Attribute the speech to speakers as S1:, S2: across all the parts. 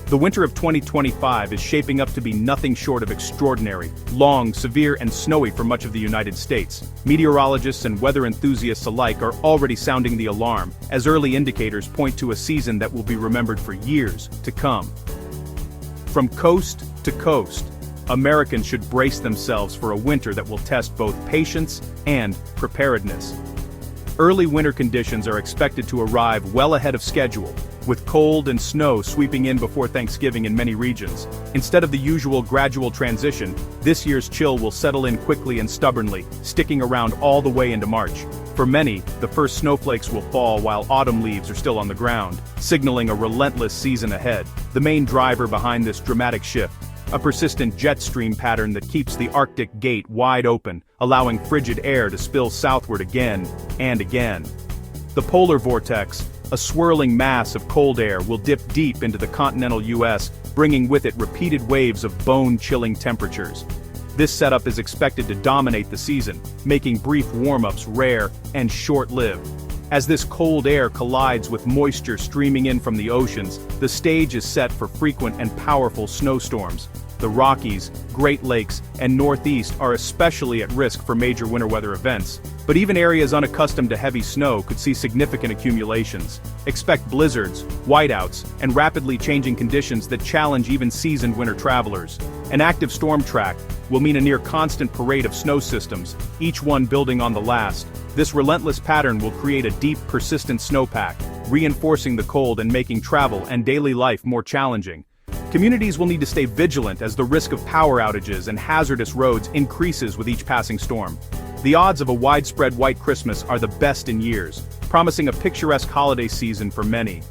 S1: The winter of 2025 is shaping up to be nothing short of extraordinary, long, severe, and snowy for much of the United States. Meteorologists and weather enthusiasts alike are already sounding the alarm, as early indicators point to a season that will be remembered for years to come. From coast to coast, Americans should brace themselves for a winter that will test both patience and preparedness. Early winter conditions are expected to arrive well ahead of schedule, with cold and snow sweeping in before Thanksgiving in many regions. Instead of the usual gradual transition, this year's chill will settle in quickly and stubbornly, sticking around all the way into March. For many, the first snowflakes will fall while autumn leaves are still on the ground, signaling a relentless season ahead. The main driver behind this dramatic shift, a persistent jet stream pattern that keeps the Arctic gate wide open, allowing frigid air to spill southward again and again. The polar vortex, a swirling mass of cold air, will dip deep into the continental U.S., bringing with it repeated waves of bone-chilling temperatures. This setup is expected to dominate the season, making brief warm-ups rare and short-lived. As this cold air collides with moisture streaming in from the oceans, the stage is set for frequent and powerful snowstorms. The Rockies, Great Lakes, and Northeast are especially at risk for major winter weather events, but even areas unaccustomed to heavy snow could see significant accumulations. Expect blizzards, whiteouts, and rapidly changing conditions that challenge even seasoned winter travelers. An active storm track will mean a near-constant parade of snow systems, each one building on the last. This relentless pattern will create a deep, persistent snowpack, reinforcing the cold and making travel and daily life more challenging. Communities will need to stay vigilant as the risk of power outages and hazardous roads increases with each passing storm. The odds of a widespread white Christmas are the best in years, promising a picturesque holiday season for many.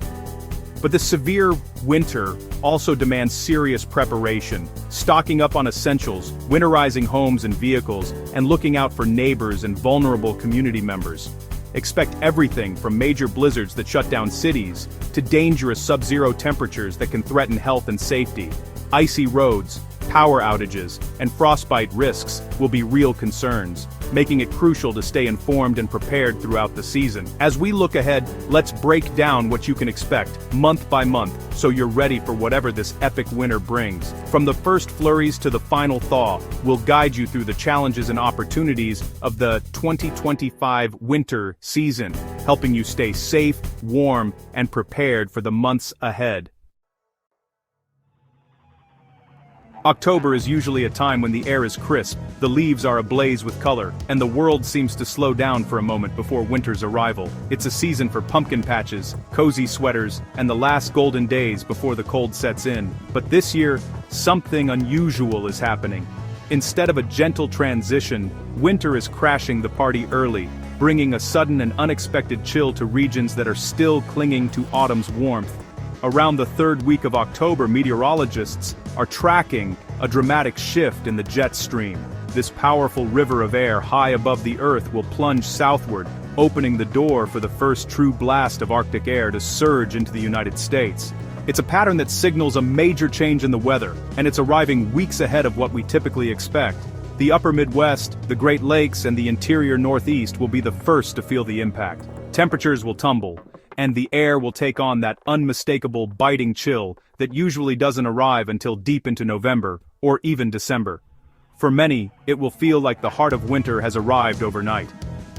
S1: But the severe winter also demands serious preparation, stocking up on essentials, winterizing homes and vehicles, and looking out for neighbors and vulnerable community members. Expect everything from major blizzards that shut down cities, to dangerous sub-zero temperatures that can threaten health and safety. Icy roads, power outages, and frostbite risks will be real concerns, making it crucial to stay informed and prepared throughout the season. As we look ahead, let's break down what you can expect, month by month, so you're ready for whatever this epic winter brings. From the first flurries to the final thaw, we'll guide you through the challenges and opportunities of the 2025 winter season, helping you stay safe, warm, and prepared for the months ahead. October is usually a time when the air is crisp, the leaves are ablaze with color, and the world seems to slow down for a moment before winter's arrival. It's a season for pumpkin patches, cozy sweaters, and the last golden days before the cold sets in. But this year, something unusual is happening. Instead of a gentle transition, winter is crashing the party early, bringing a sudden and unexpected chill to regions that are still clinging to autumn's warmth. Around the third week of October, meteorologists are tracking a dramatic shift in the jet stream. This powerful river of air high above the Earth will plunge southward, opening the door for the first true blast of Arctic air to surge into the United States. It's a pattern that signals a major change in the weather, and it's arriving weeks ahead of what we typically expect. The upper Midwest, the Great Lakes, and the interior Northeast will be the first to feel the impact. Temperatures will tumble, and the air will take on that unmistakable biting chill that usually doesn't arrive until deep into November, or even December. For many, it will feel like the heart of winter has arrived overnight.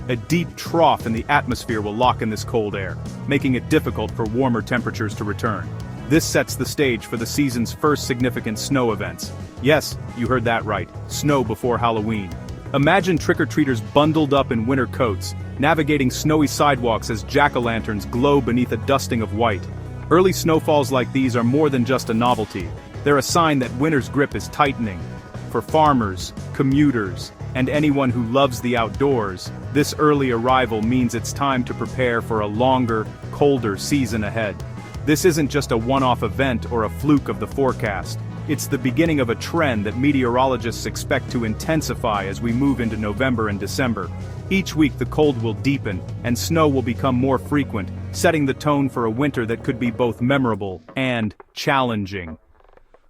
S1: A deep trough in the atmosphere will lock in this cold air, making it difficult for warmer temperatures to return. This sets the stage for the season's first significant snow events. Yes, you heard that right, snow before Halloween. Imagine trick-or-treaters bundled up in winter coats, navigating snowy sidewalks as jack-o'-lanterns glow beneath a dusting of white. Early snowfalls like these are more than just a novelty. They're a sign that winter's grip is tightening. For farmers, commuters, and anyone who loves the outdoors, this early arrival means it's time to prepare for a longer, colder season ahead. This isn't just a one-off event or a fluke of the forecast. It's the beginning of a trend that meteorologists expect to intensify as we move into November and December. Each week the cold will deepen, and snow will become more frequent, setting the tone for a winter that could be both memorable and challenging.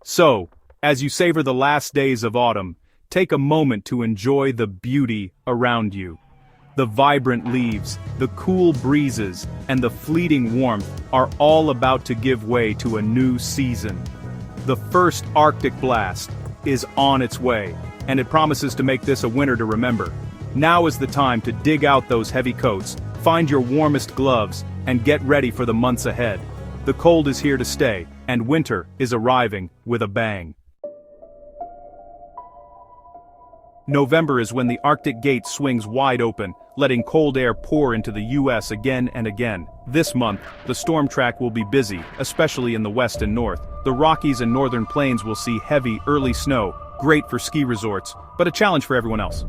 S1: So, as you savor the last days of autumn, take a moment to enjoy the beauty around you. The vibrant leaves, the cool breezes, and the fleeting warmth are all about to give way to a new season. The first Arctic blast is on its way, and it promises to make this a winter to remember. Now is the time to dig out those heavy coats, find your warmest gloves, and get ready for the months ahead. The cold is here to stay, and winter is arriving with a bang. November is when the Arctic gate swings wide open, letting cold air pour into the US again and again. This month, the storm track will be busy, especially in the west and north. The Rockies and northern plains will see heavy, early snow, great for ski resorts, but a challenge for everyone else.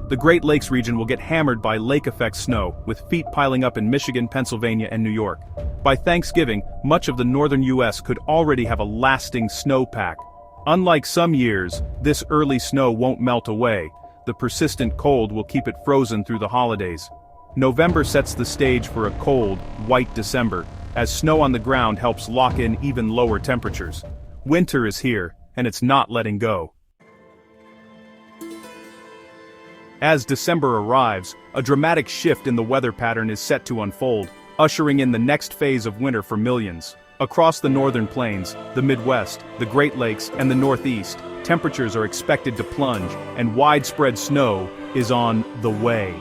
S1: The Great Lakes region will get hammered by lake-effect snow, with feet piling up in Michigan, Pennsylvania, and New York. By Thanksgiving, much of the northern US could already have a lasting snowpack. Unlike some years, this early snow won't melt away. The persistent cold will keep it frozen through the holidays. November sets the stage for a cold, white December, as snow on the ground helps lock in even lower temperatures. Winter is here, and it's not letting go. As December arrives, a dramatic shift in the weather pattern is set to unfold, ushering in the next phase of winter for millions. Across the northern plains, the Midwest, the Great Lakes, and the Northeast, temperatures are expected to plunge, and widespread snow is on the way.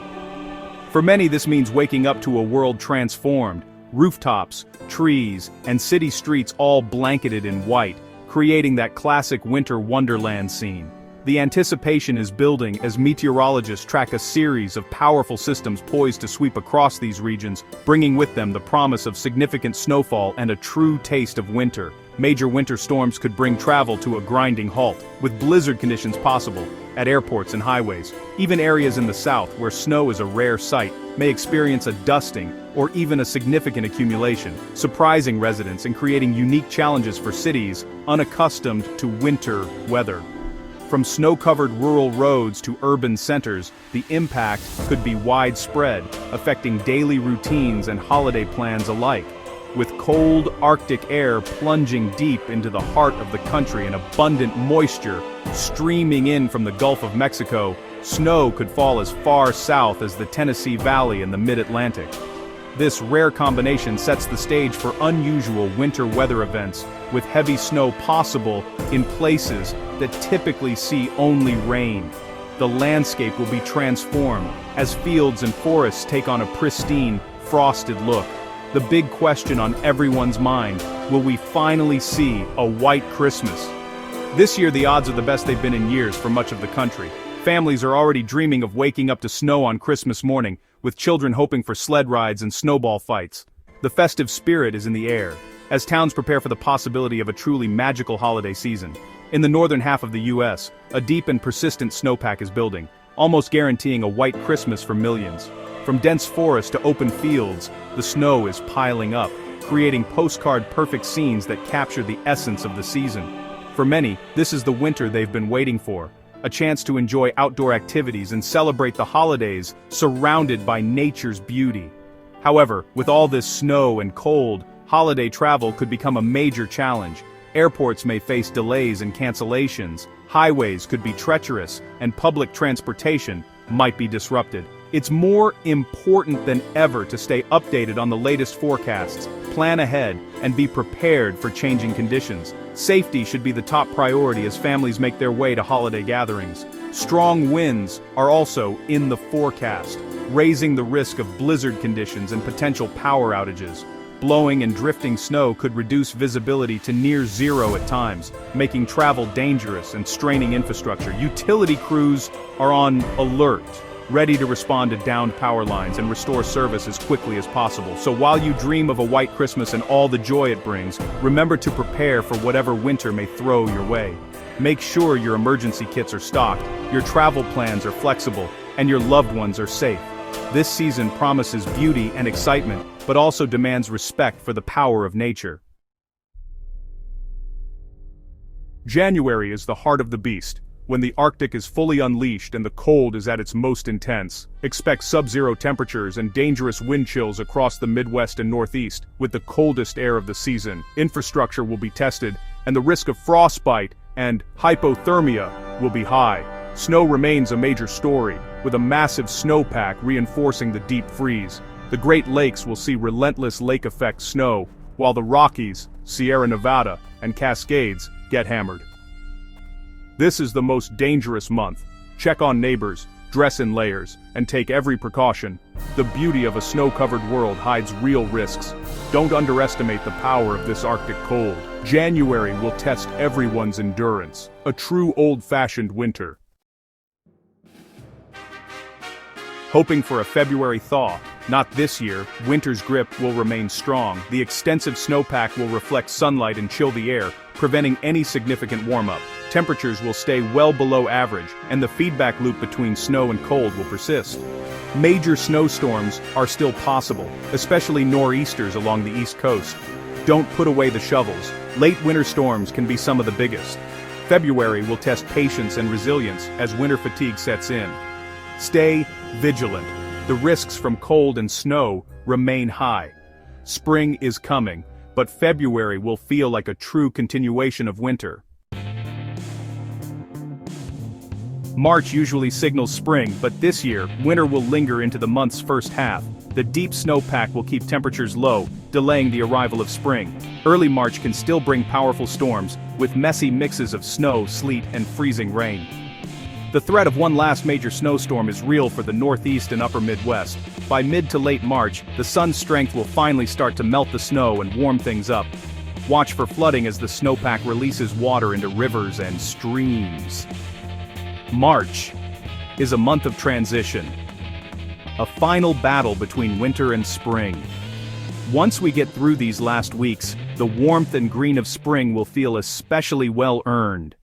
S1: For many, this means waking up to a world transformed, rooftops, trees, and city streets all blanketed in white, creating that classic winter wonderland scene. The anticipation is building as meteorologists track a series of powerful systems poised to sweep across these regions, bringing with them the promise of significant snowfall and a true taste of winter. Major winter storms could bring travel to a grinding halt, with blizzard conditions possible at airports and highways. Even areas in the south, where snow is a rare sight, may experience a dusting or even a significant accumulation, surprising residents and creating unique challenges for cities unaccustomed to winter weather. From snow-covered rural roads to urban centers, the impact could be widespread, affecting daily routines and holiday plans alike. With cold Arctic air plunging deep into the heart of the country and abundant moisture streaming in from the Gulf of Mexico, snow could fall as far south as the Tennessee Valley in the mid-Atlantic. This rare combination sets the stage for unusual winter weather events, with heavy snow possible in places that typically see only rain. The landscape will be transformed as fields and forests take on a pristine, frosted look. The big question on everyone's mind: will we finally see a white Christmas? This year the odds are the best they've been in years for much of the country. Families are already dreaming of waking up to snow on Christmas morning, with children hoping for sled rides and snowball fights. The festive spirit is in the air, as towns prepare for the possibility of a truly magical holiday season. In the northern half of the US, a deep and persistent snowpack is building, almost guaranteeing a white Christmas for millions. From dense forests to open fields, the snow is piling up, creating postcard-perfect scenes that capture the essence of the season. For many, this is the winter they've been waiting for. A chance to enjoy outdoor activities and celebrate the holidays surrounded by nature's beauty. However, with all this snow and cold, holiday travel could become a major challenge. Airports may face delays and cancellations, highways could be treacherous, and public transportation might be disrupted. It's more important than ever to stay updated on the latest forecasts, plan ahead, and be prepared for changing conditions. Safety should be the top priority as families make their way to holiday gatherings. Strong winds are also in the forecast, raising the risk of blizzard conditions and potential power outages. Blowing and drifting snow could reduce visibility to near zero at times, making travel dangerous and straining infrastructure. Utility crews are on alert, ready to respond to downed power lines and restore service as quickly as possible. So while you dream of a white Christmas and all the joy it brings, remember to prepare for whatever winter may throw your way. Make sure your emergency kits are stocked, your travel plans are flexible, and your loved ones are safe. This season promises beauty and excitement, but also demands respect for the power of nature. January is the heart of the beast, when the Arctic is fully unleashed and the cold is at its most intense. Expect sub-zero temperatures and dangerous wind chills across the Midwest and Northeast, with the coldest air of the season. Infrastructure will be tested, and the risk of frostbite and hypothermia will be high. Snow remains a major story, with a massive snowpack reinforcing the deep freeze. The Great Lakes will see relentless lake-effect snow, while the Rockies, Sierra Nevada, and Cascades get hammered. This is the most dangerous month. Check on neighbors, dress in layers, and take every precaution. The beauty of a snow-covered world hides real risks. Don't underestimate the power of this Arctic cold. January will test everyone's endurance. A true old-fashioned winter. Hoping for a February thaw. Not this year, winter's grip will remain strong. The extensive snowpack will reflect sunlight and chill the air, preventing any significant warm-up. Temperatures will stay well below average, and the feedback loop between snow and cold will persist. Major snowstorms are still possible, especially nor'easters along the east coast. Don't put away the shovels. Late winter storms can be some of the biggest. February will test patience and resilience as winter fatigue sets in. Stay vigilant. The risks from cold and snow remain high. Spring is coming, but February will feel like a true continuation of winter. March usually signals spring, but this year, winter will linger into the month's first half. The deep snowpack will keep temperatures low, delaying the arrival of spring. Early March can still bring powerful storms, with messy mixes of snow, sleet, and freezing rain. The threat of one last major snowstorm is real for the Northeast and Upper Midwest. By mid to late March, the sun's strength will finally start to melt the snow and warm things up. Watch for flooding as the snowpack releases water into rivers and streams. March is a month of transition. A final battle between winter and spring. Once we get through these last weeks, the warmth and green of spring will feel especially well earned.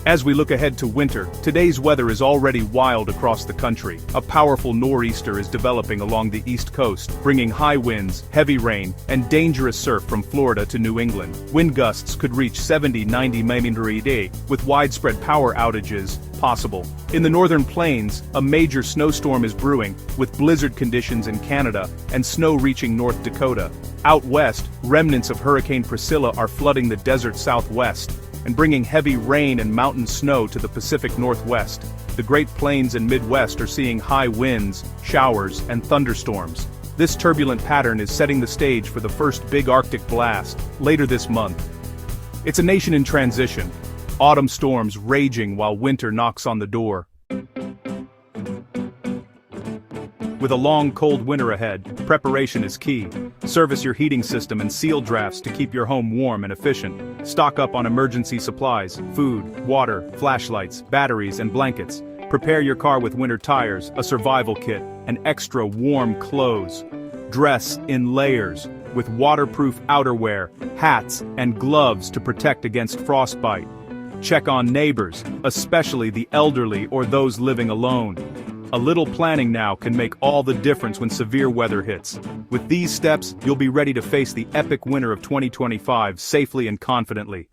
S1: As we look ahead to winter, today's weather is already wild across the country. A powerful nor'easter is developing along the east coast, bringing high winds, heavy rain, and dangerous surf from Florida to New England. Wind gusts could reach 70-90 mph, with widespread power outages possible. In the northern plains, a major snowstorm is brewing, with blizzard conditions in Canada and snow reaching North Dakota. Out west, remnants of Hurricane Priscilla are flooding the desert southwest and bringing heavy rain and mountain snow to the Pacific Northwest. The Great Plains and Midwest are seeing high winds, showers, and thunderstorms. This turbulent pattern is setting the stage for the first big Arctic blast, later this month. It's a nation in transition. Autumn storms raging while winter knocks on the door. With a long, cold winter ahead, preparation is key. Service your heating system and seal drafts to keep your home warm and efficient. Stock up on emergency supplies, food, water, flashlights, batteries, and blankets. Prepare your car with winter tires, a survival kit, and extra warm clothes. Dress in layers, with waterproof outerwear, hats, and gloves to protect against frostbite. Check on neighbors, especially the elderly or those living alone. A little planning now can make all the difference when severe weather hits. With these steps, you'll be ready to face the epic winter of 2025 safely and confidently.